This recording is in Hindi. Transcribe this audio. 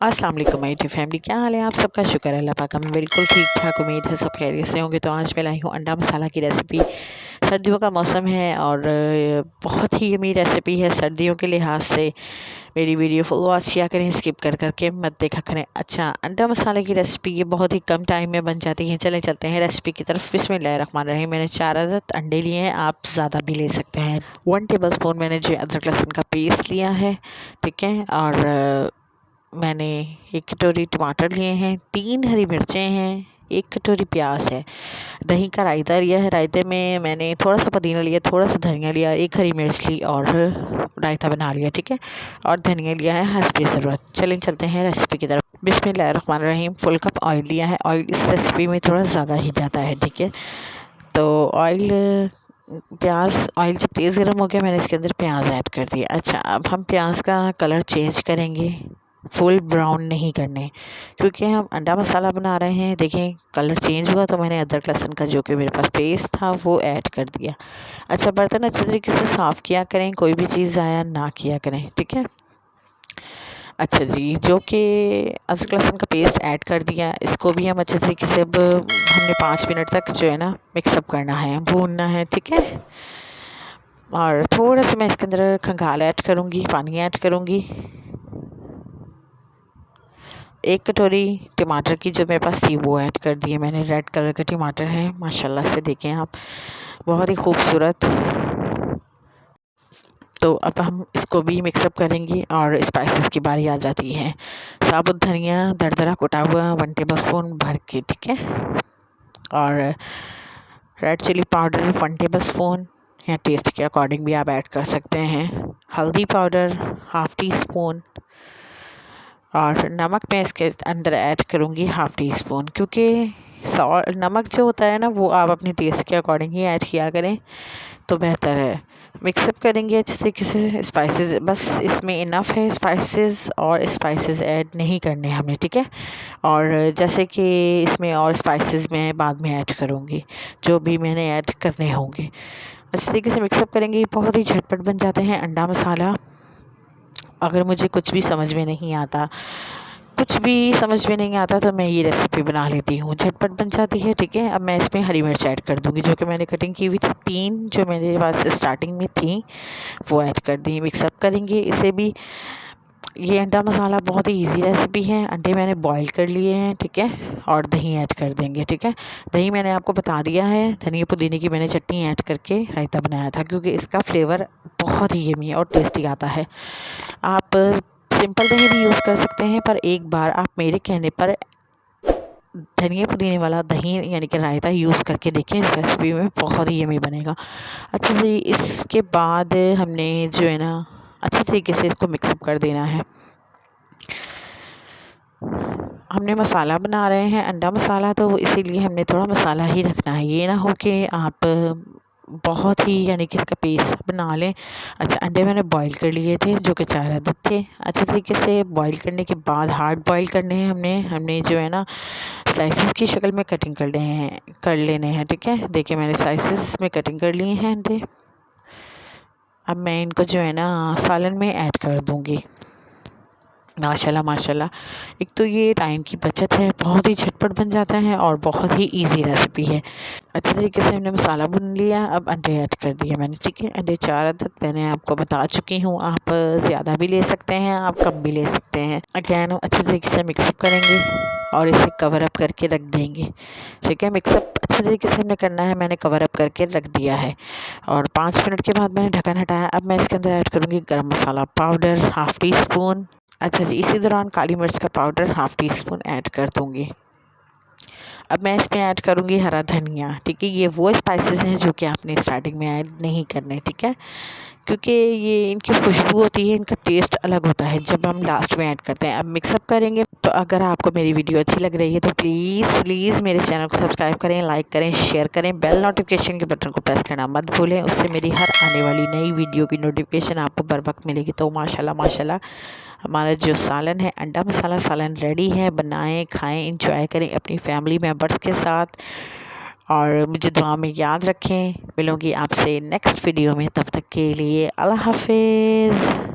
अस्सलाम वालेकुम माय डियर फैमिली, क्या हाल है आप सबका। शुक्र है अल्लाह पाक का, मैं बिल्कुल ठीक ठाक, उम्मीद है सब खैरियत से होंगे। तो आज मैं लाई हूँ अंडा मसाला की रेसिपी। सर्दियों का मौसम है और बहुत ही यमी रेसिपी है सर्दियों के लिहाज से। मेरी वीडियो फुल वॉच किया करें, स्किप कर करके मत देखा करें। अच्छा, अंडा मसाले की रेसिपी ये बहुत ही कम टाइम में बन जाती है। चले चलते हैं रेसिपी की तरफ। बिस्मिल्लाहिर्रहमानिर्रहीम। मैंने 4 अदद अंडे लिए हैं, आप ज़्यादा भी ले सकते हैं। 1 टेबल स्पून मैंने जो अदरक लहसुन का पेस्ट लिया है, ठीक है। और मैंने 1 कटोरी टमाटर लिए हैं, 3 हरी मिर्चें हैं, 1 कटोरी प्याज है। दही का रायता लिया है, रायते में मैंने थोड़ा सा पुदीना लिया, थोड़ा सा धनिया लिया, 1 हरी मिर्च ली और रायता बना लिया, ठीक है। और धनिया लिया है हस्बे ज़रूरत। चलें चलते हैं रेसिपी की तरफ। बिस्मिल्लाहिर्रहमानिर्रहीम। फुल कप ऑयल लिया है। ऑयल इस रेसिपी में थोड़ा ज़्यादा ही जाता है, ठीक है। तो ऑयल जब तेज़ गर्म हो गया, मैंने इसके अंदर प्याज ऐड कर दिया। अच्छा, अब हम प्याज का कलर चेंज करेंगे, फुल ब्राउन नहीं करने, क्योंकि हम अंडा मसाला बना रहे हैं। देखें कलर चेंज हुआ तो मैंने अदरक लहसुन का जो कि मेरे पास पेस्ट था वो ऐड कर दिया। अच्छा, बर्तन अच्छे तरीके से साफ़ किया करें, कोई भी चीज़ ज़ाया ना किया करें, ठीक है। अच्छा जी, जो कि अदरक लहसुन का पेस्ट ऐड कर दिया, इसको भी हम अच्छे तरीके से अब हमने 5 मिनट तक जो है ना मिक्सअप करना है, भूनना है, ठीक है। और थोड़ा सा मैं इसके अंदर खंगाल ऐड करूँगी, पानी ऐड करूँगी। 1 कटोरी टमाटर की जो मेरे पास थी वो ऐड कर दिए मैंने। रेड कलर के टमाटर हैं माशाल्लाह से, देखें आप, बहुत ही खूबसूरत। तो अब हम इसको भी मिक्सअप करेंगे और स्पाइसेस की बारी आ जाती है। साबुत धनिया दरदरा कुटा हुआ 1 टेबल स्पून भर के, ठीक है। और red chilli powder 1 tablespoon, या टेस्ट के अकॉर्डिंग भी आप ऐड कर सकते हैं। हल्दी पाउडर 1/2 टी स्पून। और नमक मैं इसके अंदर ऐड करूँगी 1/2 टी स्पून, क्योंकि नमक जो होता है ना वो आप अपने टेस्ट के अकॉर्डिंग ही ऐड किया करें तो बेहतर है। मिक्सअप करेंगे अच्छे तरीके से। स्पाइसेस बस इसमें इनफ है, स्पाइसेस और स्पाइसेस ऐड नहीं करने हमने, ठीक है। और जैसे कि इसमें और स्पाइसेस मैं बाद में ऐड करूँगी, जो भी मैंने ऐड करने होंगे। अच्छे तरीके से मिक्सअप करेंगे। बहुत ही झटपट बन जाते हैं अंडा मसाला। अगर मुझे कुछ भी समझ में नहीं आता तो मैं ये रेसिपी बना लेती हूँ, झटपट बन जाती है, ठीक है। अब मैं इसमें हरी मिर्च ऐड कर दूँगी, जो कि मैंने कटिंग की हुई थी, 3 जो मेरे पास स्टार्टिंग में थी वो ऐड कर दी। मिक्सअप करेंगे इसे भी। ये अंडा मसाला बहुत ही इजी रेसिपी है। अंडे मैंने बॉईल कर लिए हैं, ठीक है। और दही ऐड कर देंगे, ठीक है। दही मैंने आपको बता दिया है, धनिया पुदीने की मैंने चटनी ऐड करके रायता बनाया था, क्योंकि इसका फ्लेवर बहुत ही यमी और टेस्टी आता है। आप सिंपल दही भी यूज़ कर सकते हैं, पर एक बार आप मेरे कहने पर धनिया पुदीने वाला दही यानी कि रायता यूज़ करके देखें, इस रेसिपी में बहुत ही यमी बनेगा। अच्छा जी, इसके बाद हमने जो है ना अच्छी तरीके से इसको मिक्सअप कर देना है। हमने मसाला बना रहे हैं अंडा मसाला, तो इसीलिए हमने थोड़ा मसाला ही रखना है। ये ना हो कि आप बहुत ही यानी कि इसका पेस्ट बना लें। अच्छा, अंडे मैंने बॉईल कर लिए थे, जो कि 4 अदद थे। अच्छे तरीके से बॉईल करने के बाद हार्ड बॉईल करने हैं हमने जो है ना स्लाइसेस की शक्ल में कटिंग कर लेने हैं, ठीक है। देखिए मैंने स्लाइसेस में कटिंग कर लिए हैं अंडे। अब मैं इनको जो है ना सालन में ऐड कर दूँगी। माशाल्लाह माशाल्लाह, एक तो ये टाइम की बचत है, बहुत ही झटपट बन जाता है और बहुत ही इजी रेसिपी है। अच्छे तरीके से हमने मसाला भून लिया। अब अंडे ऐड कर दिए मैंने, ठीक है। अंडे 4 अदद मैंने आपको बता चुकी हूँ, आप ज़्यादा भी ले सकते हैं, आप कम भी ले सकते हैं। अगैन अच्छे तरीके से मिक्सअप करेंगे और इसे कवर अप करके रख देंगे, ठीक है। मिक्सअप अच्छे तरीके से हमने करना है, मैंने कवर अप करके रख दिया है। और 5 मिनट के बाद मैंने ढक्कन हटाया। अब मैं इसके अंदर ऐड करूँगी गरम मसाला पाउडर 1/2 टी स्पून। अच्छा जी, इसी दौरान काली मिर्च का पाउडर 1/2 टी स्पून ऐड कर दूँगी। अब मैं इसमें ऐड करूँगी हरा धनिया, ठीक है। ये वो स्पाइसेस हैं जो कि आपने स्टार्टिंग में ऐड नहीं करने, ठीक है, क्योंकि ये इनकी खुशबू होती है, इनका टेस्ट अलग होता है जब हम लास्ट में ऐड करते हैं। अब मिक्सअप करेंगे। तो अगर आपको मेरी वीडियो अच्छी लग रही है तो प्लीज़ मेरे चैनल को सब्सक्राइब करें, लाइक करें, शेयर करें, बेल नोटिफिकेशन के बटन को प्रेस करना मत भूलें, उससे मेरी हर आने वाली नई वीडियो की नोटिफिकेशन आपको बर वक्त मिलेगी। तो माशाल्लाह माशाल्लाह, हमारा जो सालन है अंडा मसाला सालन रेडी है। बनाएं, खाएं, इंजॉय करें अपनी फैमिली मेम्बर्स के साथ और मुझे दुआ में याद रखें। मिलूँगी आपसे नेक्स्ट वीडियो में, तब तक के लिए अल्लाह हाफिज़।